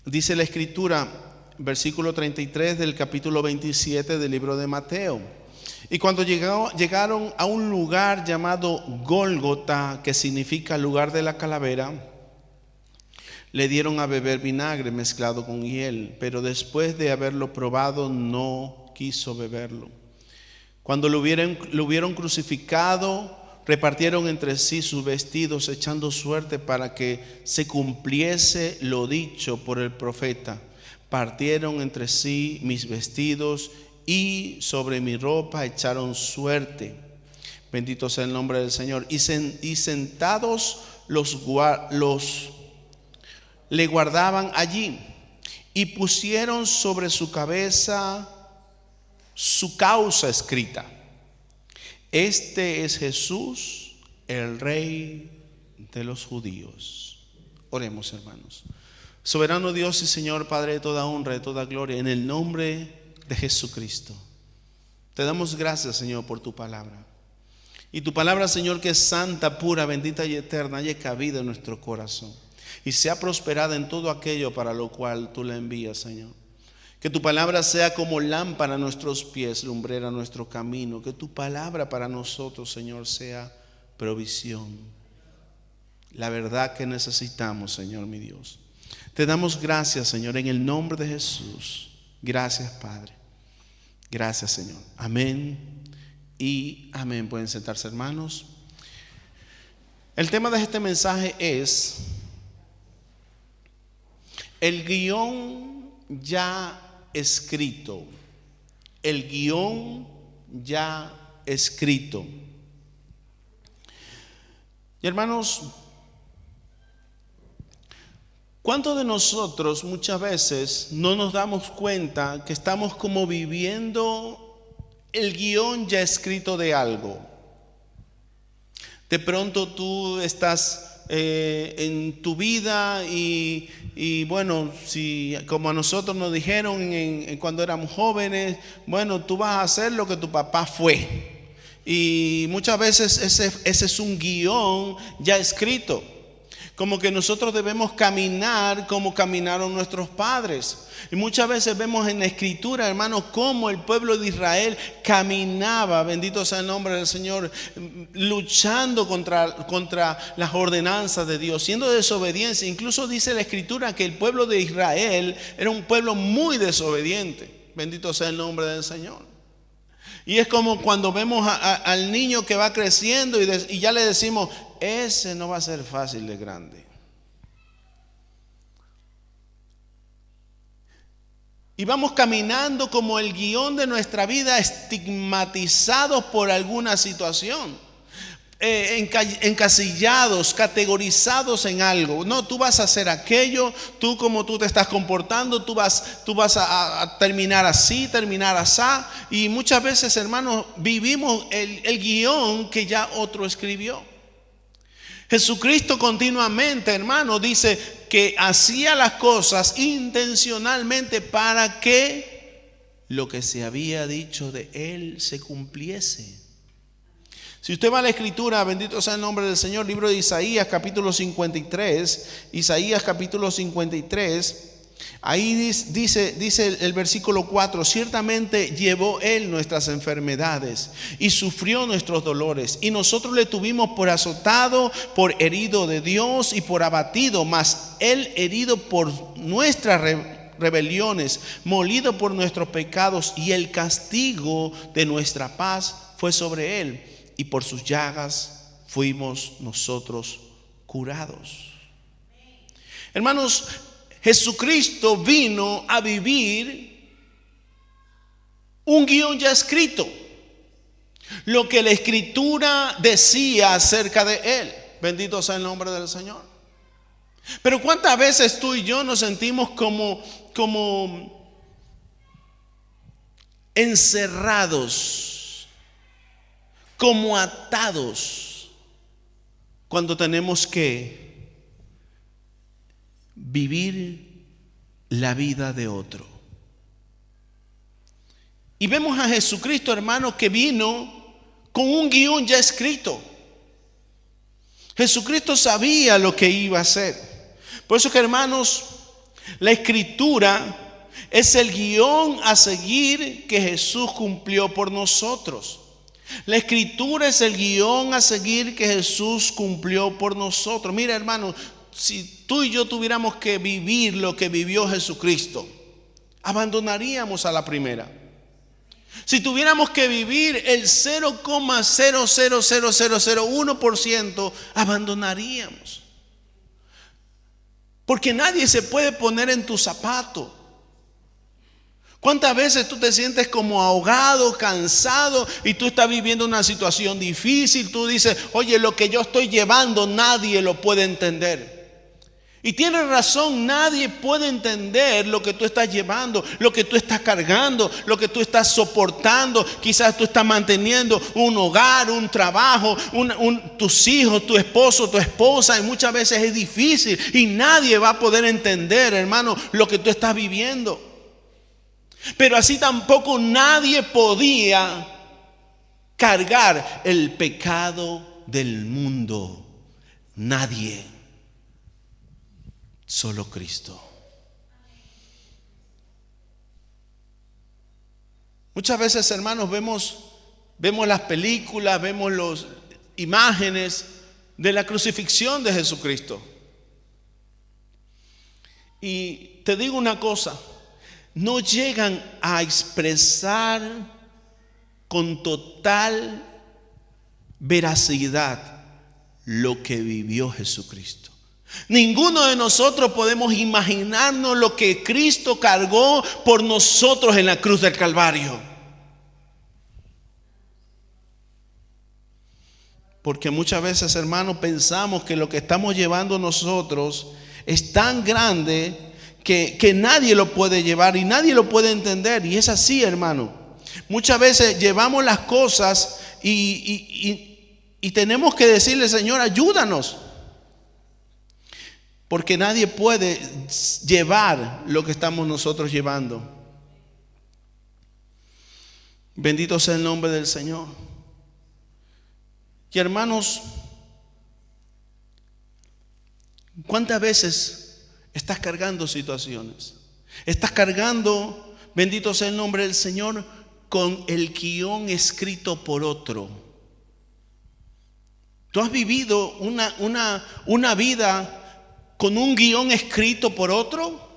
Dice la Escritura, versículo 33 del capítulo 27 del libro de Mateo. Y cuando llegaron a un lugar llamado Gólgota, que significa lugar de la calavera, le dieron a beber vinagre mezclado con hiel, pero después de haberlo probado no quiso beberlo. Cuando lo hubieron crucificado, repartieron entre sí sus vestidos, echando suerte para que se cumpliese lo dicho por el profeta. Partieron entre sí mis vestidos y sobre mi ropa echaron suerte. Bendito sea el nombre del Señor. Y sentados le guardaban allí y pusieron sobre su cabeza su causa escrita: este es Jesús, el Rey de los judíos. Oremos, hermanos. Soberano Dios y Señor, Padre de toda honra, de toda gloria, en el nombre de Jesucristo, te damos gracias, Señor, por tu palabra. Y tu palabra, Señor, que es santa, pura, bendita y eterna, haya cabida en nuestro corazón y sea prosperada en todo aquello para lo cual tú la envías, Señor. Que tu palabra sea como lámpara a nuestros pies, lumbrera a nuestro camino. Que tu palabra para nosotros, Señor, sea provisión, la verdad que necesitamos, Señor mi Dios. Te damos gracias, Señor, en el nombre de Jesús. Gracias, Padre. Gracias, Señor. Amén y amén. Pueden sentarse, hermanos. El tema de este mensaje es el guión ya escrito. El guión ya escrito. Y hermanos, ¿cuántos de nosotros muchas veces no nos damos cuenta que estamos como viviendo el guión ya escrito de algo? De pronto tú estás en tu vida y bueno, si como a nosotros nos dijeron cuando éramos jóvenes, bueno, tú vas a hacer lo que tu papá fue. Y muchas veces ese es un guión ya escrito. Como que nosotros debemos caminar como caminaron nuestros padres. Y muchas veces vemos en la Escritura, hermanos, cómo el pueblo de Israel caminaba, bendito sea el nombre del Señor, luchando contra las ordenanzas de Dios, siendo desobediencia. Incluso dice la Escritura que el pueblo de Israel era un pueblo muy desobediente. Bendito sea el nombre del Señor. Y es como cuando vemos al niño que va creciendo y ya le decimos: ese no va a ser fácil de grande. Y vamos caminando como el guión de nuestra vida, estigmatizados por alguna situación, encasillados, categorizados en algo. No, tú vas a hacer aquello, tú como tú te estás comportando, tú vas a terminar así, terminar así. Y muchas veces, hermanos, vivimos el guión que ya otro escribió. Jesucristo continuamente, hermano, dice que hacía las cosas intencionalmente para que lo que se había dicho de él se cumpliese. Si usted va a la Escritura, bendito sea el nombre del Señor, libro de Isaías capítulo 53, Isaías capítulo 53, ahí dice el versículo 4: ciertamente llevó él nuestras enfermedades y sufrió nuestros dolores, y nosotros le tuvimos por azotado, por herido de Dios y por abatido, mas él herido por nuestras rebeliones, molido por nuestros pecados, y el castigo de nuestra paz fue sobre él, y por sus llagas fuimos nosotros curados. Hermanos, Jesucristo vino a vivir un guión ya escrito, lo que la Escritura decía acerca de él. Bendito sea el nombre del Señor. Pero ¿cuántas veces tú y yo nos sentimos como encerrados, como atados, cuando tenemos que vivir la vida de otro? Y vemos a Jesucristo, hermano, que vino con un guión ya escrito. Jesucristo sabía lo que iba a hacer. Por eso que, hermanos, La Escritura es el guión a seguir que Jesús cumplió por nosotros. La Escritura es el guión a seguir que Jesús cumplió por nosotros. Mira, hermano, si tú y yo tuviéramos que vivir lo que vivió Jesucristo, abandonaríamos a la primera. Si tuviéramos que vivir el 0,000001%, abandonaríamos. Porque nadie se puede poner en tu zapato. ¿Cuántas veces tú te sientes como ahogado, cansado y tú estás viviendo una situación difícil? Tú dices, oye, lo que yo estoy llevando nadie lo puede entender. Y tienes razón, nadie puede entender lo que tú estás llevando, lo que tú estás cargando, lo que tú estás soportando. Quizás tú estás manteniendo un hogar, un trabajo, tus hijos, tu esposo, tu esposa, y muchas veces es difícil y nadie va a poder entender, hermano, lo que tú estás viviendo. Pero así tampoco nadie podía cargar el pecado del mundo. Nadie. Solo Cristo. Muchas veces, hermanos, vemos las películas, vemos las imágenes de la crucifixión de Jesucristo. Y te digo una cosa, no llegan a expresar con total veracidad lo que vivió Jesucristo. Ninguno de nosotros podemos imaginarnos lo que Cristo cargó por nosotros en la cruz del Calvario. Porque muchas veces, hermanos, pensamos que lo que estamos llevando nosotros es tan grande que nadie lo puede llevar y nadie lo puede entender. Y es así, hermano. Muchas veces llevamos las cosas y tenemos que decirle, Señor, ayúdanos. Porque nadie puede llevar lo que estamos nosotros llevando. Bendito sea el nombre del Señor. Y hermanos, ¿cuántas veces estás cargando situaciones? Estás cargando, bendito sea el nombre del Señor, con el guión escrito por otro. ¿Tú has vivido una vida con un guión escrito por otro?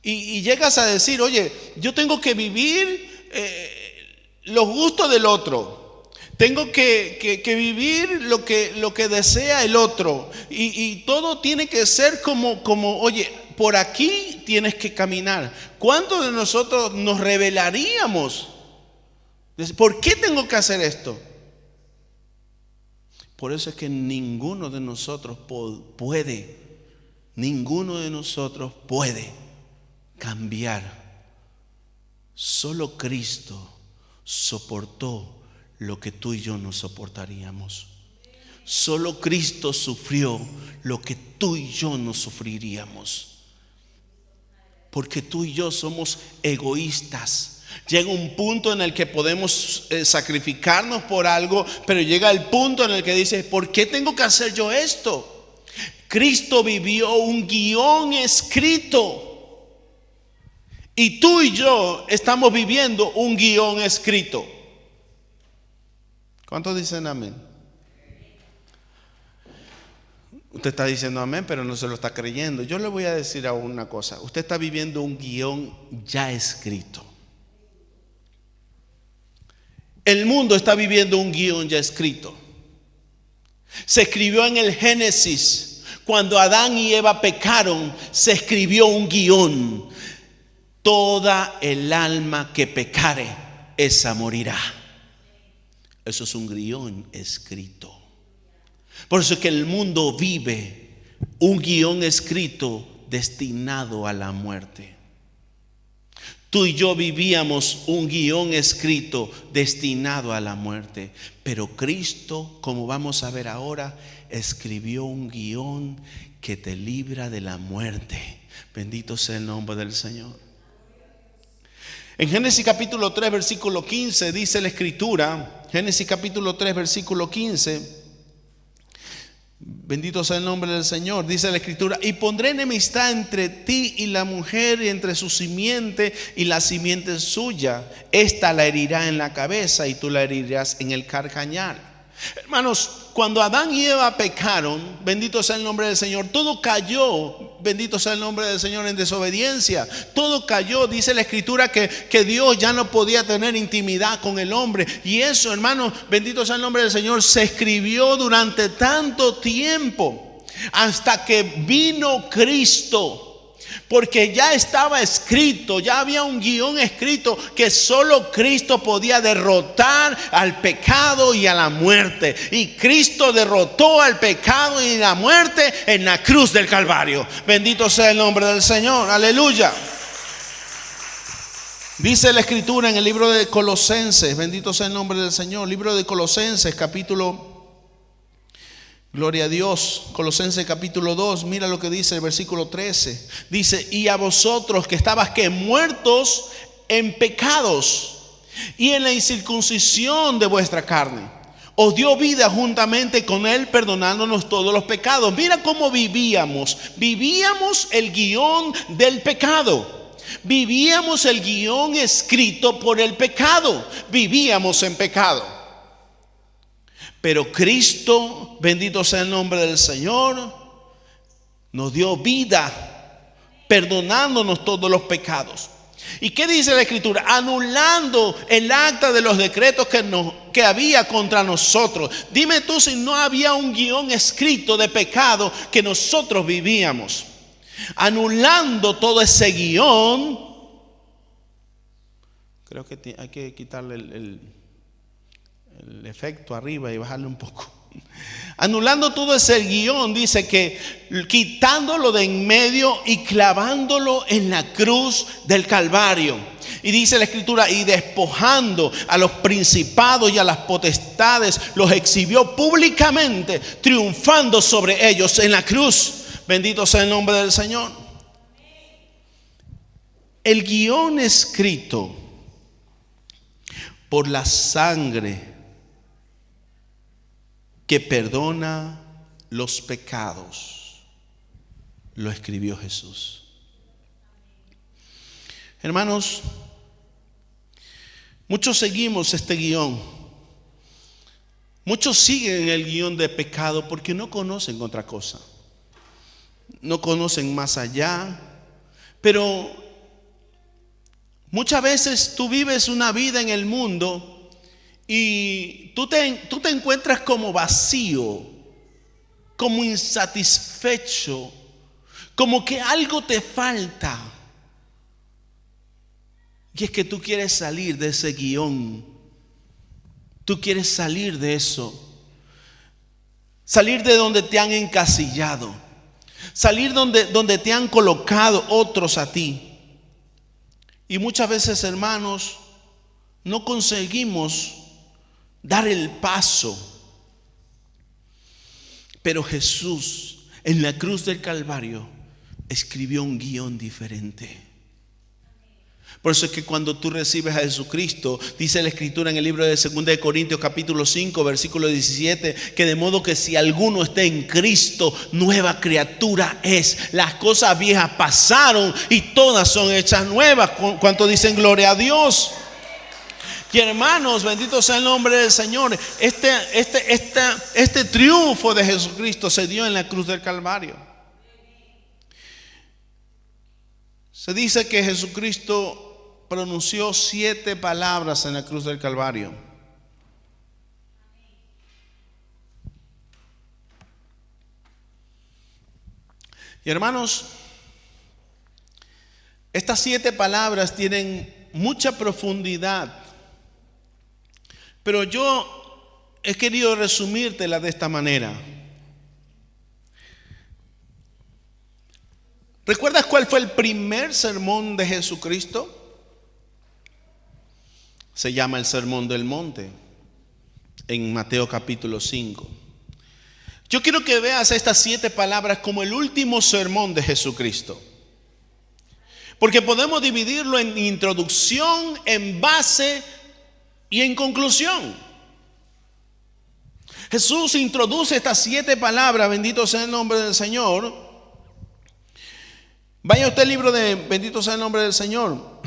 Y llegas a decir, oye, yo tengo que vivir los gustos del otro. Tengo que vivir lo que desea el otro. Y todo tiene que ser como, oye, por aquí tienes que caminar. ¿Cuántos de nosotros nos rebelaríamos? ¿Por qué tengo que hacer esto? Por eso es que ninguno de nosotros puede cambiar. Solo Cristo soportó lo que tú y yo no soportaríamos. Solo Cristo sufrió lo que tú y yo no sufriríamos. Porque tú y yo somos egoístas. Llega un punto en el que podemos sacrificarnos por algo, pero llega el punto en el que dices, ¿por qué tengo que hacer yo esto? Cristo vivió un guión escrito. Y tú y yo estamos viviendo un guión escrito. ¿Cuántos dicen amén? Usted está diciendo amén, pero no se lo está creyendo. Yo le voy a decir aún una cosa. Usted está viviendo un guión ya escrito. El mundo está viviendo un guión ya escrito. Se escribió en el Génesis. Cuando Adán y Eva pecaron, se escribió un guión. Toda el alma que pecare, esa morirá. Eso es un guión escrito. Por eso es que el mundo vive un guión escrito destinado a la muerte. Tú y yo vivíamos un guión escrito destinado a la muerte. Pero Cristo, como vamos a ver ahora, escribió un guión que te libra de la muerte. Bendito sea el nombre del Señor. En Génesis capítulo 3 versículo 15 dice la Escritura, Génesis capítulo 3 versículo 15, Bendito sea el nombre del Señor. Dice la Escritura: y pondré enemistad entre ti y la mujer, y entre su simiente y la simiente suya. Esta la herirá en la cabeza y tú la herirás en el calcañar. Hermanos, cuando Adán y Eva pecaron, bendito sea el nombre del Señor, todo cayó, bendito sea el nombre del Señor, en desobediencia. Todo cayó. Dice la Escritura que Dios ya no podía tener intimidad con el hombre. Y eso, hermanos, bendito sea el nombre del Señor, se escribió durante tanto tiempo, hasta que vino Cristo. Porque ya estaba escrito, ya había un guión escrito, que solo Cristo podía derrotar al pecado y a la muerte. Y Cristo derrotó al pecado y la muerte en la cruz del Calvario. Bendito sea el nombre del Señor, aleluya. Dice la Escritura en el libro de Colosenses, bendito sea el nombre del Señor, libro de Colosenses, capítulo, gloria a Dios, Colosenses capítulo 2, mira lo que dice el versículo 13. Dice: y a vosotros que estabas muertos en pecados y en la incircuncisión de vuestra carne, os dio vida juntamente con Él, perdonándonos todos los pecados. Mira cómo vivíamos el guión del pecado. Vivíamos el guión escrito por el pecado. Vivíamos en pecado. Pero Cristo, bendito sea el nombre del Señor, nos dio vida, perdonándonos todos los pecados. ¿Y qué dice la Escritura? Anulando el acta de los decretos que había contra nosotros. Dime tú si no había un guión escrito de pecado que nosotros vivíamos. Anulando todo ese guión. Creo que hay que quitarle el efecto arriba y bajarle un poco. Anulando todo ese guión, dice que quitándolo de en medio y clavándolo en la cruz del Calvario. Y dice la Escritura: y despojando a los principados y a las potestades, los exhibió públicamente, triunfando sobre ellos en la cruz. Bendito sea el nombre del Señor. El guión escrito por la sangre que perdona los pecados, lo escribió Jesús. Hermanos, muchos seguimos este guión. Muchos siguen el guión de pecado porque no conocen otra cosa. No conocen más allá. Pero muchas veces tú vives una vida en el mundo y tú te encuentras como vacío, como insatisfecho, como que algo te falta. Y es que tú quieres salir de ese guión. Tú quieres salir de eso. Salir de donde te han encasillado. Salir donde te han colocado otros a ti. Y muchas veces, hermanos, no conseguimos dar el paso. Pero Jesús en la cruz del Calvario escribió un guión diferente. Por eso es que cuando tú recibes a Jesucristo, dice la Escritura en el libro de 2 Corintios capítulo 5 versículo 17, que de modo que si alguno está en Cristo, nueva criatura es. Las cosas viejas pasaron y todas son hechas nuevas. ¿Cuánto dicen gloria a Dios? Y hermanos, bendito sea el nombre del Señor. Este triunfo de Jesucristo se dio en la cruz del Calvario. Se dice que Jesucristo pronunció 7 palabras en la cruz del Calvario. Y hermanos, estas 7 palabras tienen mucha profundidad, pero yo he querido resumírtela de esta manera. ¿Recuerdas cuál fue el primer sermón de Jesucristo? Se llama el Sermón del Monte, en Mateo capítulo 5. Yo quiero que veas estas 7 palabras como el último sermón de Jesucristo, porque podemos dividirlo en introducción, en base y en conclusión. Jesús introduce estas 7 palabras, bendito sea el nombre del Señor. Vaya usted al libro de, bendito sea el nombre del Señor,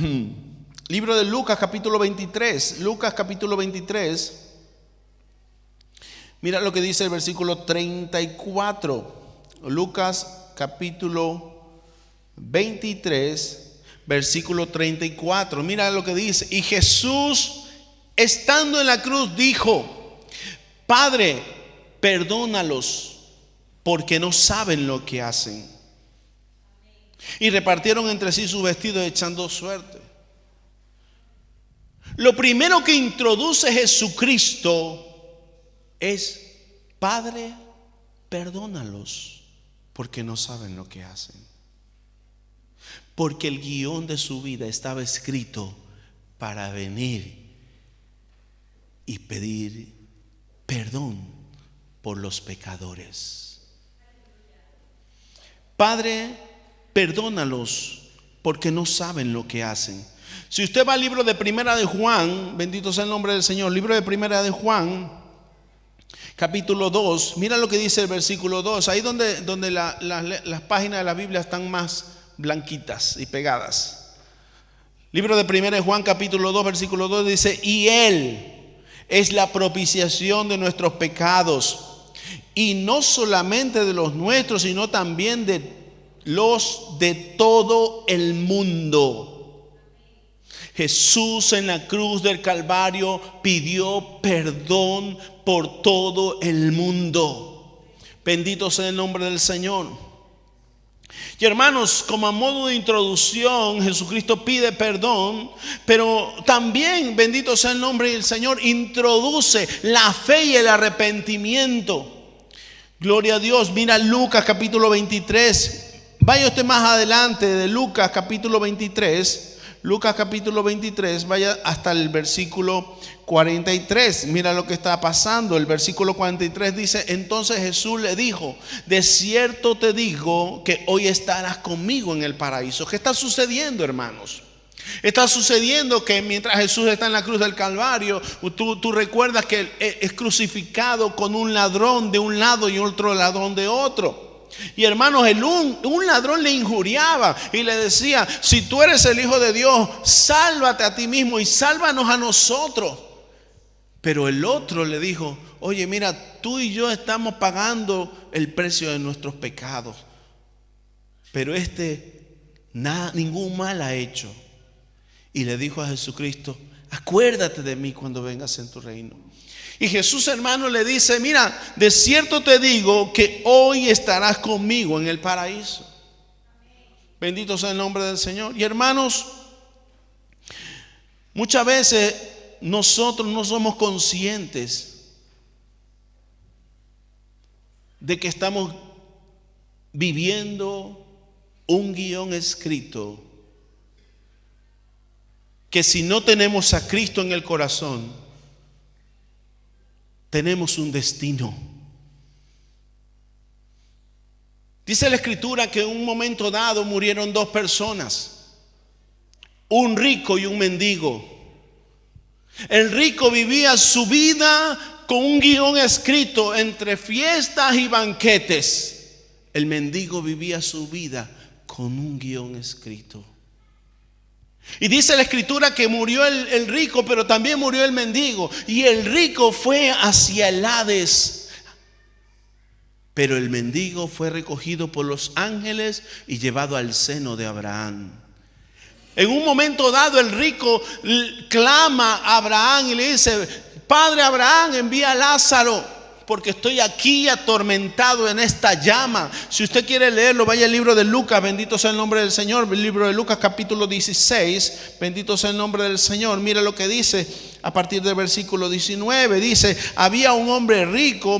libro de Lucas capítulo 23, Lucas capítulo 23. Mira lo que dice el versículo 34, Lucas capítulo 23, versículo 34. Mira lo que dice: y Jesús, estando en la cruz, dijo: Padre, perdónalos, porque no saben lo que hacen. Y repartieron entre sí sus vestidos, echando suerte. Lo primero que introduce Jesucristo es: Padre, perdónalos, porque no saben lo que hacen. Porque el guión de su vida estaba escrito para venir y pedir perdón por los pecadores. Padre, perdónalos, porque no saben lo que hacen. Si usted va al libro de Primera de Juan, bendito sea el nombre del Señor, libro de Primera de Juan, capítulo 2, mira lo que dice el versículo 2, ahí donde las páginas de la Biblia están más blanquitas y pegadas. Libro de Primera de Juan, capítulo 2, versículo 2 dice: y Él es la propiciación de nuestros pecados, y no solamente de los nuestros, sino también de los de todo el mundo. Jesús en la cruz del Calvario pidió perdón por todo el mundo. Bendito sea el nombre del Señor. Y hermanos, como a modo de introducción, Jesucristo pide perdón, pero también, bendito sea el nombre del Señor, introduce la fe y el arrepentimiento. Gloria a Dios. Mira Lucas capítulo 23. Vaya usted más adelante de Lucas capítulo 23. Lucas capítulo 23, vaya hasta el versículo 43. Mira lo que está pasando. El versículo 43 dice: entonces Jesús le dijo: de cierto te digo que hoy estarás conmigo en el paraíso. ¿Qué está sucediendo, hermanos? Está sucediendo que mientras Jesús está en la cruz del Calvario, tú recuerdas que es crucificado con un ladrón de un lado y otro ladrón de otro. Y hermanos, un ladrón le injuriaba y le decía: si tú eres el Hijo de Dios, sálvate a ti mismo y sálvanos a nosotros. Pero el otro le dijo: oye, mira, tú y yo estamos pagando el precio de nuestros pecados, pero ningún mal ha hecho. Y le dijo a Jesucristo: acuérdate de mí cuando vengas en tu reino. Y Jesús, hermano, le dice: mira, de cierto te digo que hoy estarás conmigo en el paraíso. Bendito sea el nombre del Señor. Y hermanos, muchas veces nosotros no somos conscientes de que estamos viviendo un guión escrito, que si no tenemos a Cristo en el corazón, tenemos un destino. Dice la Escritura que en un momento dado murieron 2 personas, un rico y un mendigo. El rico vivía su vida con un guión escrito entre fiestas y banquetes. El mendigo vivía su vida con un guión escrito. Y dice la Escritura que murió el rico, pero también murió el mendigo. Y el rico fue hacia el Hades, pero el mendigo fue recogido por los ángeles y llevado al seno de Abraham. En un momento dado, el rico clama a Abraham y le dice: Padre Abraham, envía a Lázaro, porque estoy aquí atormentado en esta llama. Si usted quiere leerlo, vaya al libro de Lucas, bendito sea el nombre del Señor. El libro de Lucas capítulo 16, bendito sea el nombre del Señor. Mira lo que dice a partir del versículo 19. Dice: había un hombre rico.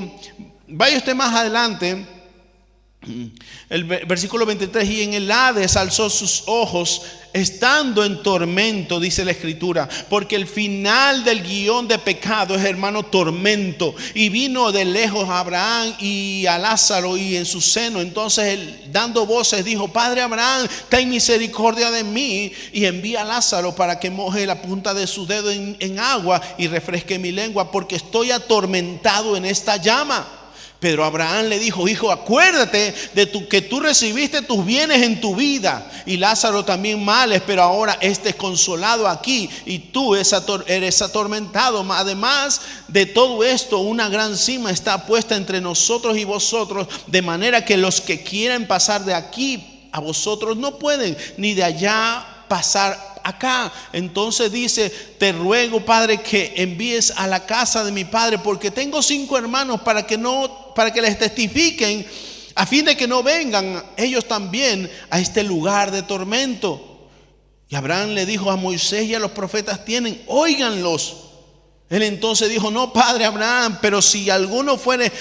Vaya usted más adelante El versículo 23, y en el Hades alzó sus ojos, estando en tormento, dice la Escritura, porque el final del guión de pecado es, hermano, tormento. Y vino de lejos a Abraham y a Lázaro y en su seno. Entonces él, dando voces, dijo: Padre Abraham, ten misericordia de mí, y envía a Lázaro para que moje la punta de su dedo en agua y refresque mi lengua, porque estoy atormentado en esta llama. Pero Abraham le dijo: hijo, acuérdate de que tú recibiste tus bienes en tu vida, y Lázaro también males, pero ahora este es consolado aquí y tú eres atormentado. Además de todo esto, una gran cima está puesta entre nosotros y vosotros, de manera que los que quieren pasar de aquí a vosotros no pueden, ni de allá pasar acá. Entonces dice: te ruego, Padre, que envíes a la casa de mi padre, porque tengo 5 hermanos, para que les testifiquen, a fin de que no vengan ellos también a este lugar de tormento. Y Abraham le dijo: a Moisés y a los profetas tienen, óiganlos. Él entonces dijo: no, Padre Abraham, pero si alguno fuere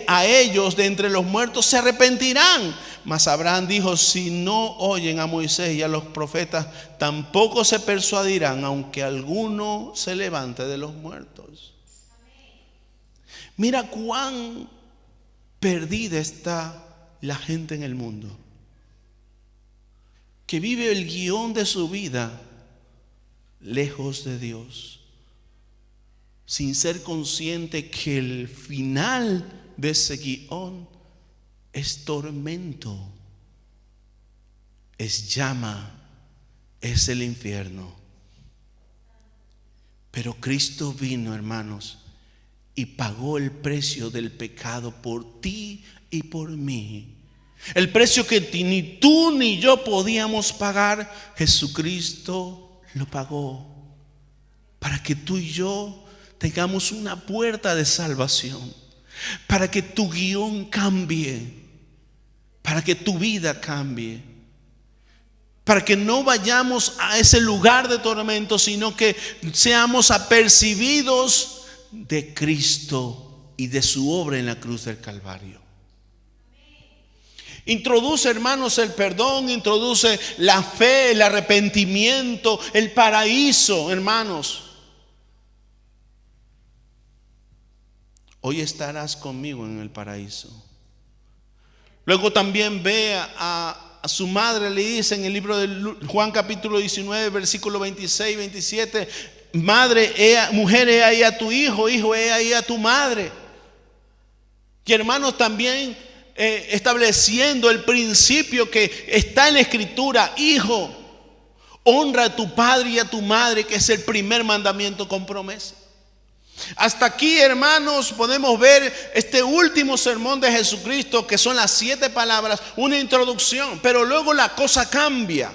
a ellos de entre los muertos, se arrepentirán. Mas Abraham dijo: si no oyen a Moisés y a los profetas, tampoco se persuadirán, aunque alguno se levante de los muertos. Mira cuán perdida está la gente en el mundo, que vive el guión de su vida lejos de Dios, sin ser consciente que el final de ese guión es tormento, es llama, es el infierno. Pero Cristo vino, hermanos, y pagó el precio del pecado por ti y por mí. El precio que ni tú ni yo podíamos pagar, Jesucristo lo pagó, para que tú y yo tengamos una puerta de salvación, para que tu guión cambie, para que tu vida cambie, para que no vayamos a ese lugar de tormento, sino que seamos apercibidos de Cristo y de su obra en la cruz del Calvario. Introduce, hermanos, el perdón, introduce la fe, el arrepentimiento, el paraíso, hermanos. Hoy estarás conmigo en el paraíso. Luego también ve a su madre, le dice en el libro de Juan capítulo 19, versículo 26, 27, madre, mujer, he ahí a tu hijo, hijo, he ahí a tu madre. Y hermanos, también estableciendo el principio que está en la Escritura: hijo, honra a tu padre y a tu madre, que es el primer mandamiento con promesa. Hasta aquí, hermanos, podemos ver este último sermón de Jesucristo, que son las 7 palabras, una introducción. Pero luego la cosa cambia.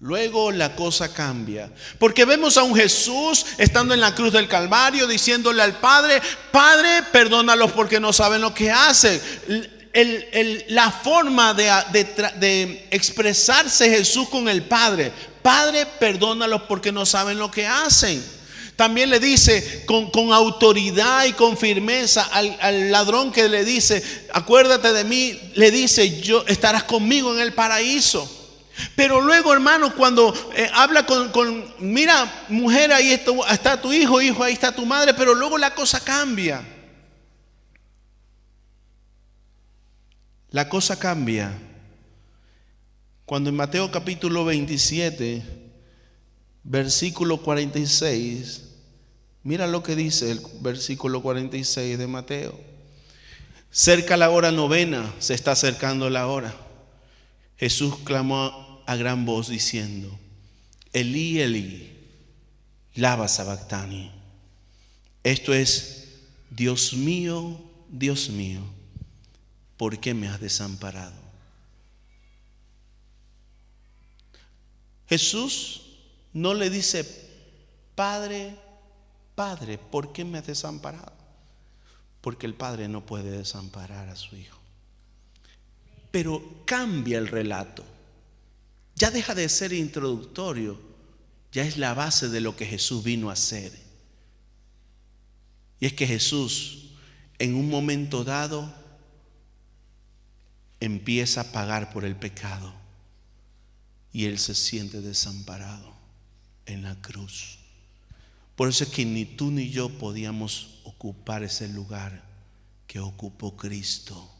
Luego la cosa cambia, porque vemos a un Jesús estando en la cruz del Calvario, diciéndole al Padre: Padre, perdónalos porque no saben lo que hacen. La forma de expresarse Jesús con el Padre: Padre, perdónalos porque no saben lo que hacen. También le dice con autoridad y con firmeza al ladrón que le dice: acuérdate de mí, le dice: yo estarás conmigo en el paraíso. Pero luego, hermanos, cuando habla mira, mujer, ahí está tu hijo, hijo, ahí está tu madre. Pero luego la cosa cambia. La cosa cambia cuando en Mateo capítulo 27, versículo 46, mira lo que dice el versículo 46 de Mateo: cerca la hora novena, se está acercando la hora. Jesús clamó a gran voz diciendo: Elí, Elí, lama sabactani. Esto es: Dios mío, ¿por qué me has desamparado? Jesús no le dice: Padre, Padre, ¿por qué me has desamparado? Porque el Padre no puede desamparar a su Hijo. Pero cambia el relato. Ya deja de ser introductorio, ya es la base de lo que Jesús vino a hacer. Y es que Jesús, en un momento dado, empieza a pagar por el pecado y Él se siente desamparado en la cruz. Por eso es que ni tú ni yo podíamos ocupar ese lugar que ocupó Cristo.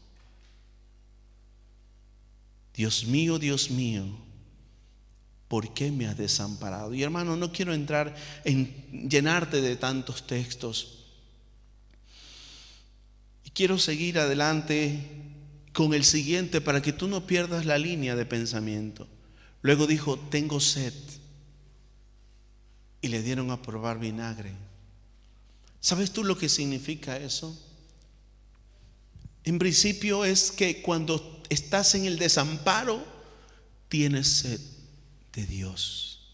Dios mío, ¿por qué me has desamparado? Y hermano, no quiero entrar en llenarte de tantos textos. Y quiero seguir adelante con el siguiente para que tú no pierdas la línea de pensamiento. Luego dijo, tengo sed. Y le dieron a probar vinagre. ¿Sabes tú lo que significa eso? En principio es que cuando estás en el desamparo, tienes sed de Dios.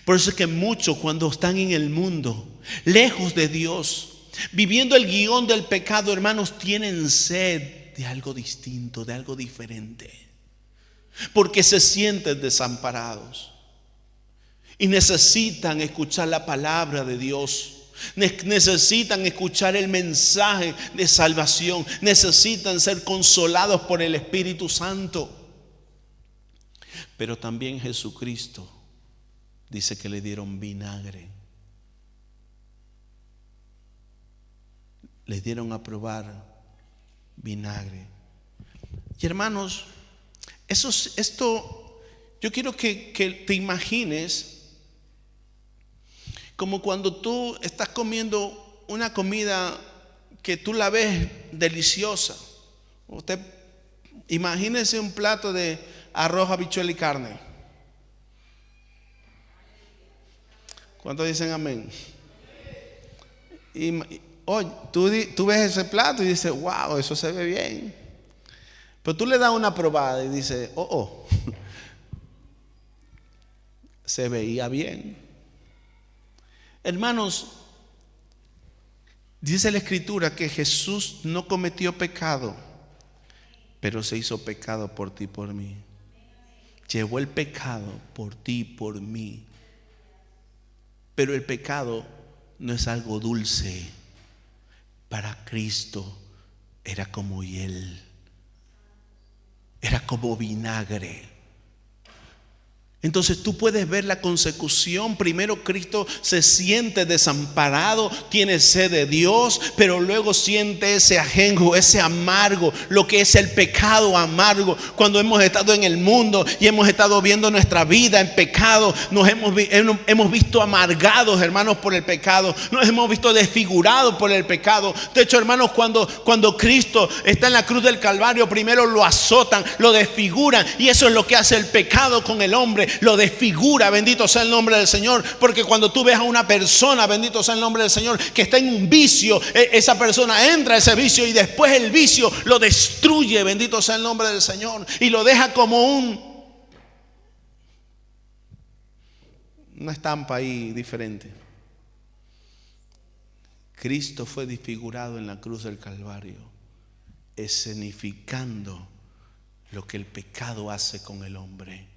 Por eso es que muchos cuando están en el mundo, lejos de Dios, viviendo el guión del pecado, hermanos, tienen sed de algo distinto, de algo diferente. Porque se sienten desamparados y necesitan escuchar la palabra de Dios. Necesitan escuchar el mensaje de salvación. Necesitan ser consolados por el Espíritu Santo. Pero también Jesucristo dice que le dieron vinagre. Le dieron a probar vinagre. Y hermanos, esto yo quiero que te imagines como cuando tú estás comiendo una comida que tú la ves deliciosa. Usted imagínese un plato de arroz, habichuela y carne. ¿Cuántos dicen amén? Y oye, tú ves ese plato y dices, wow, eso se ve bien. Pero tú le das una probada y dices, oh, se veía bien. Hermanos, dice la Escritura que Jesús no cometió pecado, pero se hizo pecado por ti y por mí. Llevó el pecado por ti y por mí. Pero el pecado no es algo dulce. Para Cristo era como hiel, era como vinagre. Entonces tú puedes ver la consecución. Primero Cristo se siente desamparado, tiene sed de Dios, pero luego siente ese ajenjo, ese amargo, lo que es el pecado amargo. Cuando hemos estado en el mundo y hemos estado viendo nuestra vida en pecado, nos hemos visto amargados, hermanos, por el pecado. Nos hemos visto desfigurados por el pecado. De hecho, hermanos, cuando Cristo está en la cruz del Calvario, primero lo azotan, lo desfiguran, y eso es lo que hace el pecado con el hombre. Lo desfigura, bendito sea el nombre del Señor. Porque cuando tú ves a una persona, bendito sea el nombre del Señor, que está en un vicio, esa persona entra a ese vicio y después el vicio lo destruye, bendito sea el nombre del Señor, y lo deja como una estampa ahí diferente. Cristo fue desfigurado en la cruz del Calvario, escenificando lo que el pecado hace con el hombre.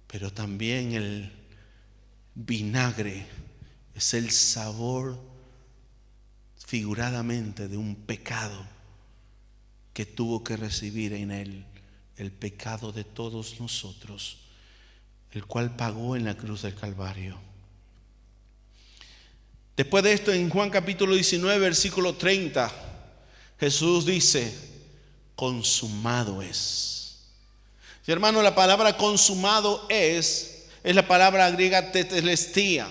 Pero también el vinagre es el sabor figuradamente de un pecado que tuvo que recibir en él, el pecado de todos nosotros, el cual pagó en la cruz del Calvario. Después de esto, en Juan capítulo 19, versículo 30, Jesús dice, consumado es. Y hermano, la palabra consumado es la palabra griega tetelestia.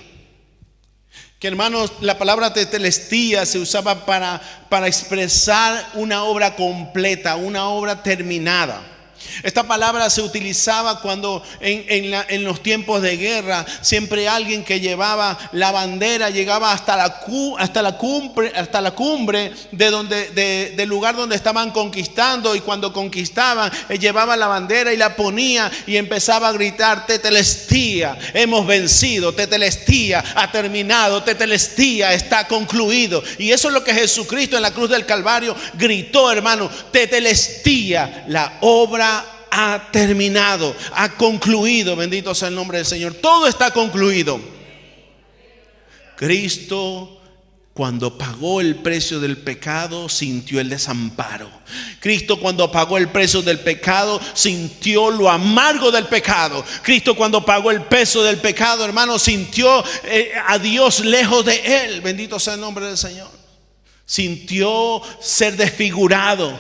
Que hermanos, la palabra tetelestia se usaba para expresar una obra completa, una obra terminada. Esta palabra se utilizaba cuando en los tiempos de guerra, siempre alguien que llevaba la bandera llegaba hasta la cumbre del lugar donde estaban conquistando, y cuando conquistaban llevaba la bandera y la ponía y empezaba a gritar, tetelestia, hemos vencido, tetelestia ha terminado, tetelestia está concluido. Y eso es lo que Jesucristo en la cruz del Calvario gritó, hermano, tetelestia, la obra ha terminado, ha concluido, bendito sea el nombre del Señor. Todo está concluido. Cristo cuando pagó el precio del pecado, sintió el desamparo. Cristo, cuando pagó el precio del pecado, sintió lo amargo del pecado. Cristo, cuando pagó el peso del pecado, hermano, sintió a Dios lejos de él. Bendito sea el nombre del Señor. Sintió ser desfigurado.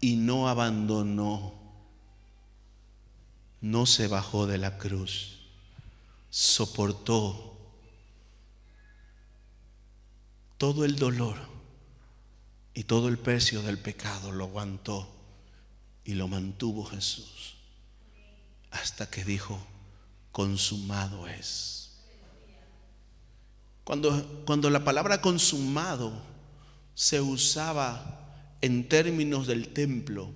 Y no abandonó. No se bajó de la cruz. Soportó todo el dolor y todo el precio del pecado, lo aguantó y lo mantuvo Jesús hasta que dijo: consumado es. Cuando la palabra consumado se usaba en términos del templo,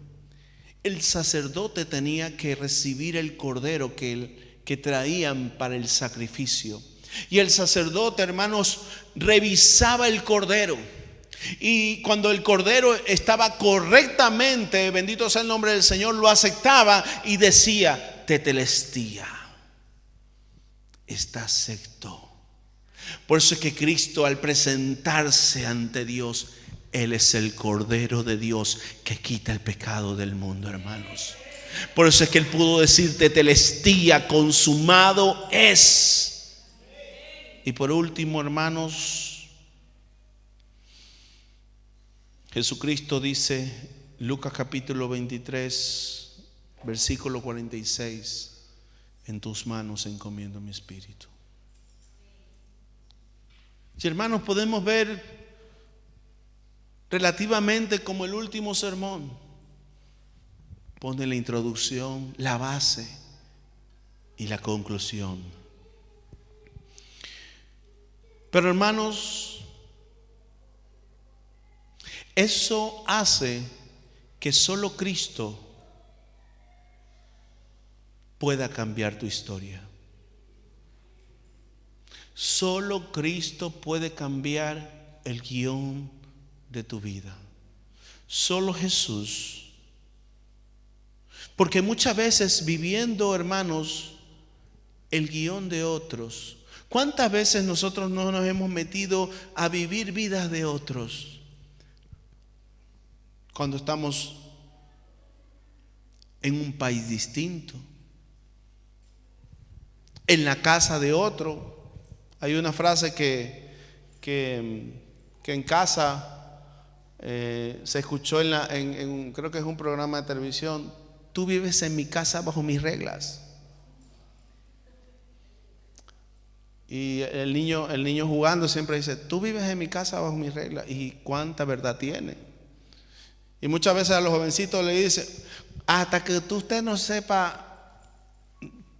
el sacerdote tenía que recibir el cordero que traían para el sacrificio. Y el sacerdote, hermanos, revisaba el cordero. Y cuando el cordero estaba correctamente, bendito sea el nombre del Señor, lo aceptaba y decía: tetelestía, está acepto. Por eso es que Cristo, al presentarse ante Dios, Él es el Cordero de Dios que quita el pecado del mundo, hermanos. Por eso es que Él pudo decir: tetelestía, consumado es. Y por último, hermanos, Jesucristo dice, Lucas capítulo 23, versículo 46: en tus manos encomiendo mi espíritu. Y hermanos, podemos ver relativamente como el último sermón pone la introducción, la base y la conclusión. Pero hermanos, eso hace que solo Cristo pueda cambiar tu historia. Solo Cristo puede cambiar el guión de tu vida. Solo Jesús. Porque muchas veces viviendo, hermanos, el guión de otros, ¿cuántas veces nosotros no nos hemos metido a vivir vidas de otros? Cuando estamos en un país distinto, en la casa de otro. Hay una frase que en casa se escuchó creo que es un programa de televisión: tú vives en mi casa bajo mis reglas. Y el niño jugando siempre dice: tú vives en mi casa bajo mis reglas. Y cuánta verdad tiene. Y muchas veces a los jovencitos le dicen: hasta que usted no sepa,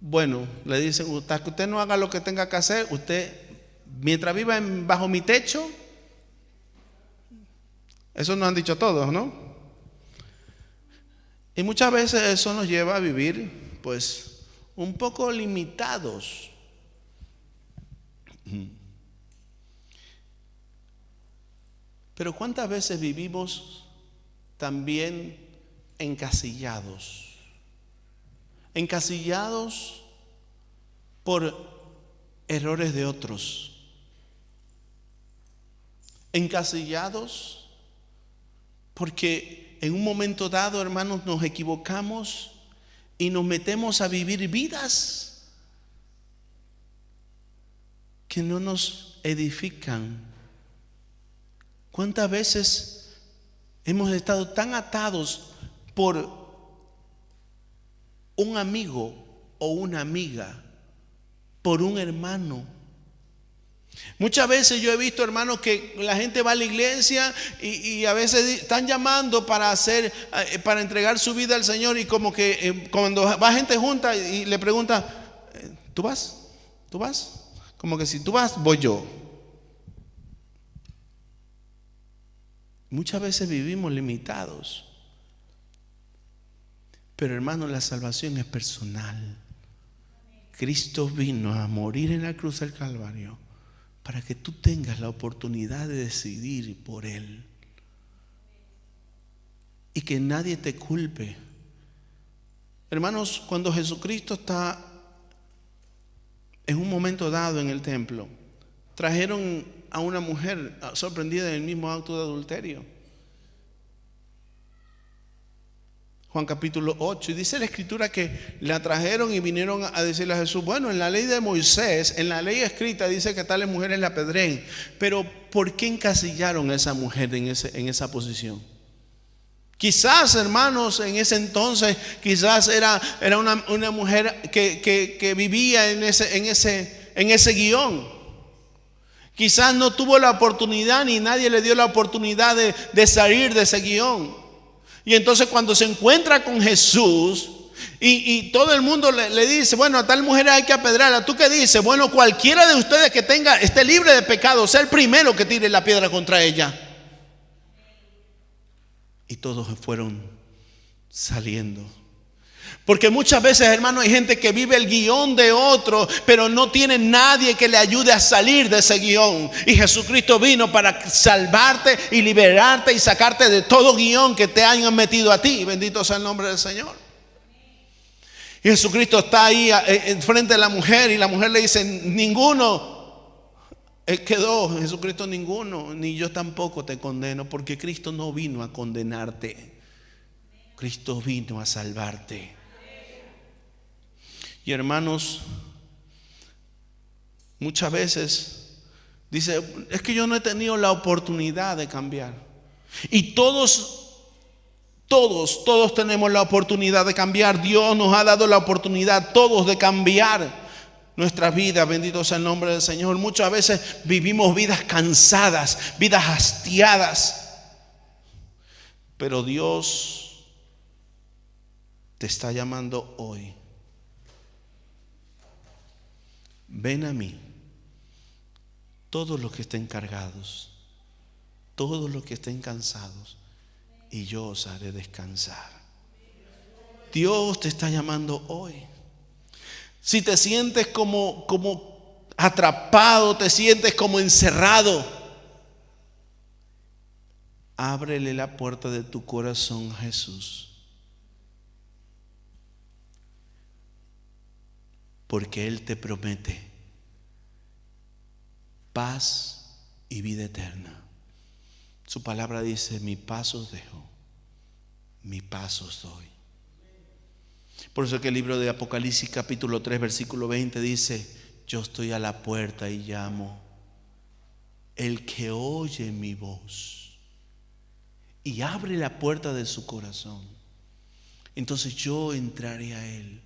bueno, le dicen, hasta que usted no haga lo que tenga que hacer, usted, mientras viva bajo mi techo. Eso nos han dicho todos, ¿no? Y muchas veces eso nos lleva a vivir, pues, un poco limitados. Pero ¿cuántas veces vivimos también encasillados? Encasillados por errores de otros. Encasillados porque en un momento dado, hermanos, nos equivocamos y nos metemos a vivir vidas que no nos edifican. ¿Cuántas veces hemos estado tan atados por un amigo o una amiga, por un hermano? Muchas veces yo he visto, hermanos, que la gente va a la iglesia y a veces están llamando para entregar su vida al Señor, y como que cuando va gente junta y le pregunta: ¿tú vas? ¿Tú vas? Como que si tú vas, voy yo. Muchas veces vivimos limitados. Pero hermano, la salvación es personal. Cristo vino a morir en la cruz del Calvario para que tú tengas la oportunidad de decidir por Él. Y que nadie te culpe. Hermanos, cuando Jesucristo está en un momento dado en el templo, trajeron a una mujer sorprendida en el mismo acto de adulterio. Juan capítulo 8, y dice la escritura que la trajeron y vinieron a decirle a Jesús: bueno, en la ley de Moisés, en la ley escrita dice que tales mujeres la apedreen, pero ¿por qué encasillaron a esa mujer en esa posición? Quizás, hermanos, en ese entonces quizás era una mujer que vivía en ese guión. Quizás no tuvo la oportunidad, ni nadie le dio la oportunidad de salir de ese guión. Y entonces cuando se encuentra con Jesús y todo el mundo le dice: bueno, a tal mujer hay que apedrearla, ¿tú qué dices? Bueno, cualquiera de ustedes que esté libre de pecado, sea el primero que tire la piedra contra ella. Y todos fueron saliendo. Porque muchas veces, hermano, hay gente que vive el guión de otro, pero no tiene nadie que le ayude a salir de ese guión. Y Jesucristo vino para salvarte y liberarte y sacarte de todo guión que te hayan metido a ti. Bendito sea el nombre del Señor. Y Jesucristo está ahí frente de la mujer, y la mujer le dice: ninguno quedó. Jesucristo: ninguno, ni yo tampoco te condeno, porque Cristo no vino a condenarte, Cristo vino a salvarte. Y hermanos, muchas veces dice: es que yo no he tenido la oportunidad de cambiar. Y todos tenemos la oportunidad de cambiar. Dios nos ha dado la oportunidad todos de cambiar nuestras vidas. Bendito sea el nombre del Señor. Muchas veces vivimos vidas cansadas, vidas hastiadas, pero Dios te está llamando hoy. Ven a mí, todos los que estén cargados, todos los que estén cansados, y yo os haré descansar. Dios te está llamando hoy. Si te sientes como atrapado, te sientes como encerrado, ábrele la puerta de tu corazón a Jesús. Porque Él te promete paz y vida eterna. Su palabra dice: mi paz os dejo, mi paz os doy. Por eso que el libro de Apocalipsis capítulo 3 versículo 20 dice: yo estoy a la puerta y llamo. El que oye mi voz y abre la puerta de su corazón, entonces yo entraré a él,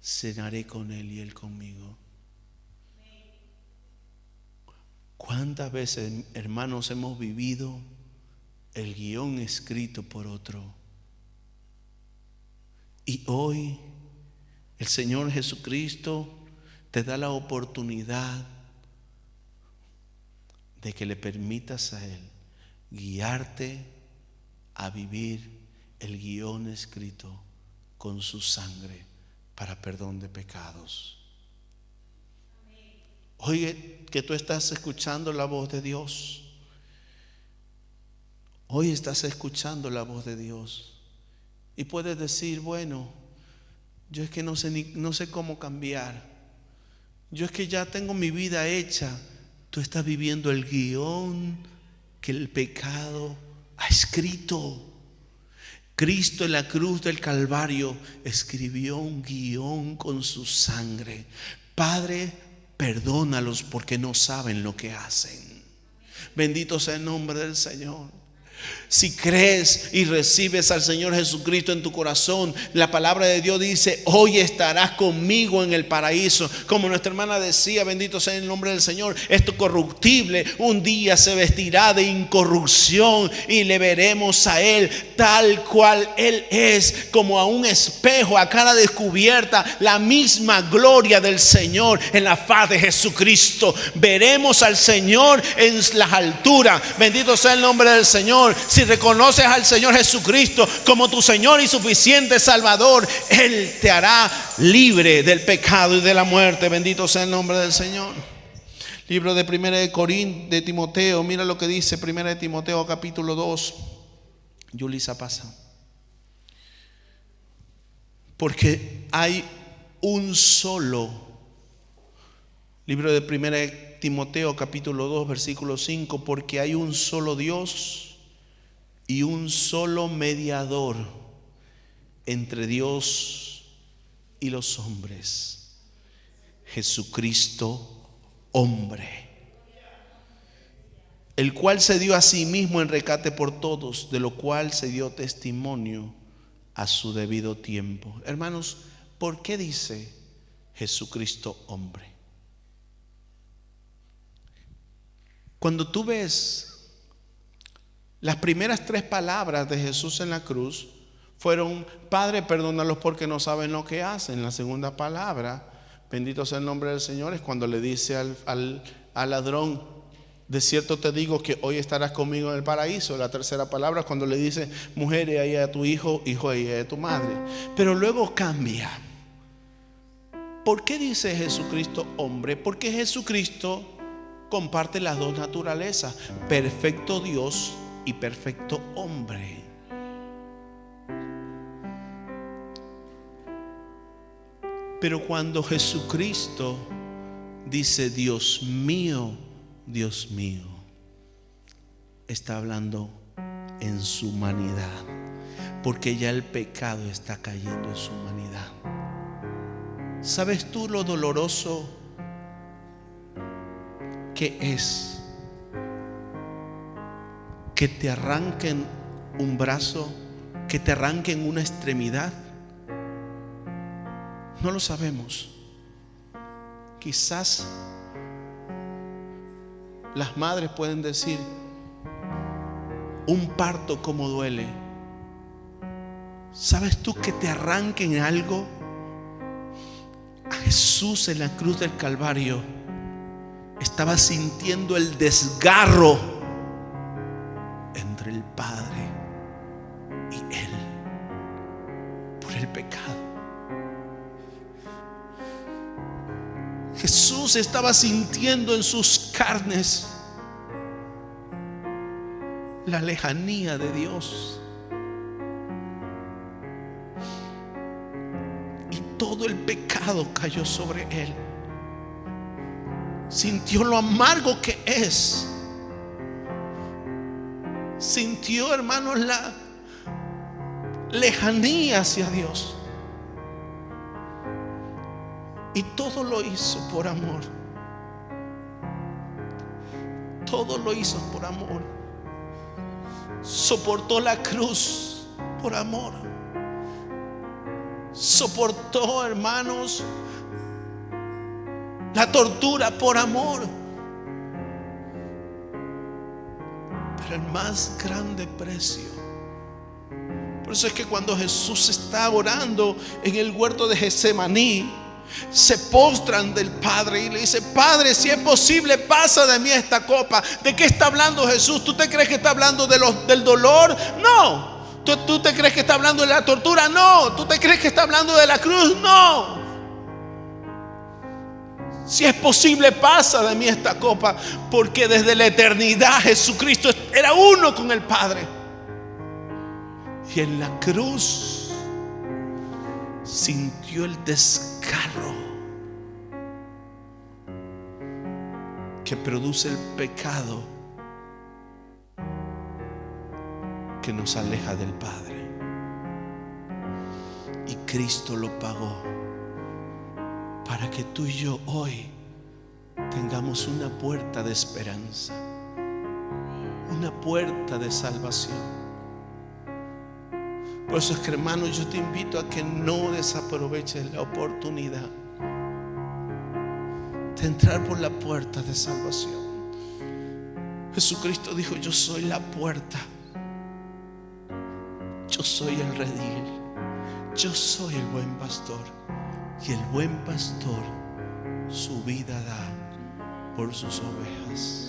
cenaré con él y él conmigo. ¿Cuántas veces, hermanos, hemos vivido el guión escrito por otro? Y hoy el Señor Jesucristo te da la oportunidad de que le permitas a Él guiarte a vivir el guión escrito con su sangre para perdón de pecados. Oye, que tú estás escuchando la voz de Dios. Hoy estás escuchando la voz de Dios. Y puedes decir: bueno, yo es que no sé cómo cambiar. Yo es que ya tengo mi vida hecha. Tú estás viviendo el guión que el pecado ha escrito. Cristo en la cruz del Calvario escribió un guión con su sangre. Padre, perdónalos porque no saben lo que hacen. Bendito sea el nombre del Señor. Si crees y recibes al Señor Jesucristo en tu corazón, la palabra de Dios dice: hoy estarás conmigo en el paraíso. Como nuestra hermana decía, bendito sea el nombre del Señor, esto corruptible un día se vestirá de incorrupción y le veremos a Él tal cual Él es, como a un espejo, a cara descubierta, la misma gloria del Señor en la faz de Jesucristo. Veremos al Señor en las alturas. Bendito sea el nombre del Señor. Si reconoces al Señor Jesucristo como tu Señor y suficiente Salvador, Él te hará libre del pecado y de la muerte. Bendito sea el nombre del Señor. Libro de 1 de Timoteo, mira lo que dice 1 de Timoteo capítulo 2. Yulisa pasa. Porque hay un solo Libro de 1 Timoteo capítulo 2 versículo 5, porque hay un solo Dios y un solo mediador entre Dios y los hombres, Jesucristo hombre, el cual se dio a sí mismo en rescate por todos, de lo cual se dio testimonio a su debido tiempo. Hermanos, ¿por qué dice Jesucristo hombre? Cuando tú ves las primeras 3 palabras de Jesús en la cruz, fueron: Padre, perdónalos porque no saben lo que hacen. La segunda palabra, bendito sea el nombre del Señor, es cuando le dice al ladrón: de cierto te digo que hoy estarás conmigo en el paraíso. La tercera palabra es cuando le dice: mujer, ahí a tu hijo, hijo, ahí a tu madre. Pero luego cambia. ¿Por qué dice Jesucristo hombre? Porque Jesucristo comparte las dos naturalezas, perfecto Dios y perfecto hombre. Pero cuando Jesucristo dice Dios mío, está hablando en su humanidad, porque ya el pecado está cayendo en su humanidad. ¿Sabes tú lo doloroso que es que te arranquen un brazo, que te arranquen una extremidad? No lo sabemos. Quizás las madres pueden decir: un parto como duele. ¿Sabes tú que te arranquen algo? A Jesús en la cruz del Calvario estaba sintiendo el desgarro entre el Padre y Él por el pecado. Jesús estaba sintiendo en sus carnes la lejanía de Dios. Y todo el pecado cayó sobre Él. Sintió lo amargo que es. Sintió, hermanos, la lejanía hacia Dios. Y todo lo hizo por amor. Todo lo hizo por amor. Soportó la cruz por amor. Soportó, hermanos, la tortura por amor. Pero el más grande precio. Por eso es que cuando Jesús está orando en el huerto de Getsemaní, se postran del Padre y le dice: Padre, si es posible, pasa de mí esta copa. ¿De qué está hablando Jesús? ¿Tú te crees que está hablando del dolor? No. ¿Tú te crees que está hablando de la tortura? No. ¿Tú te crees que está hablando de la cruz? No. Si es posible, pasa de mí esta copa. Porque desde la eternidad Jesucristo era uno con el Padre. Y en la cruz sintió el desgarro que produce el pecado que nos aleja del Padre. Y Cristo lo pagó para que tú y yo hoy tengamos una puerta de esperanza, una puerta de salvación. Por eso es que, hermano, yo te invito a que no desaproveches la oportunidad de entrar por la puerta de salvación. Jesucristo dijo: yo soy la puerta, yo soy el redil, yo soy el buen pastor. Y el buen pastor su vida da por sus ovejas.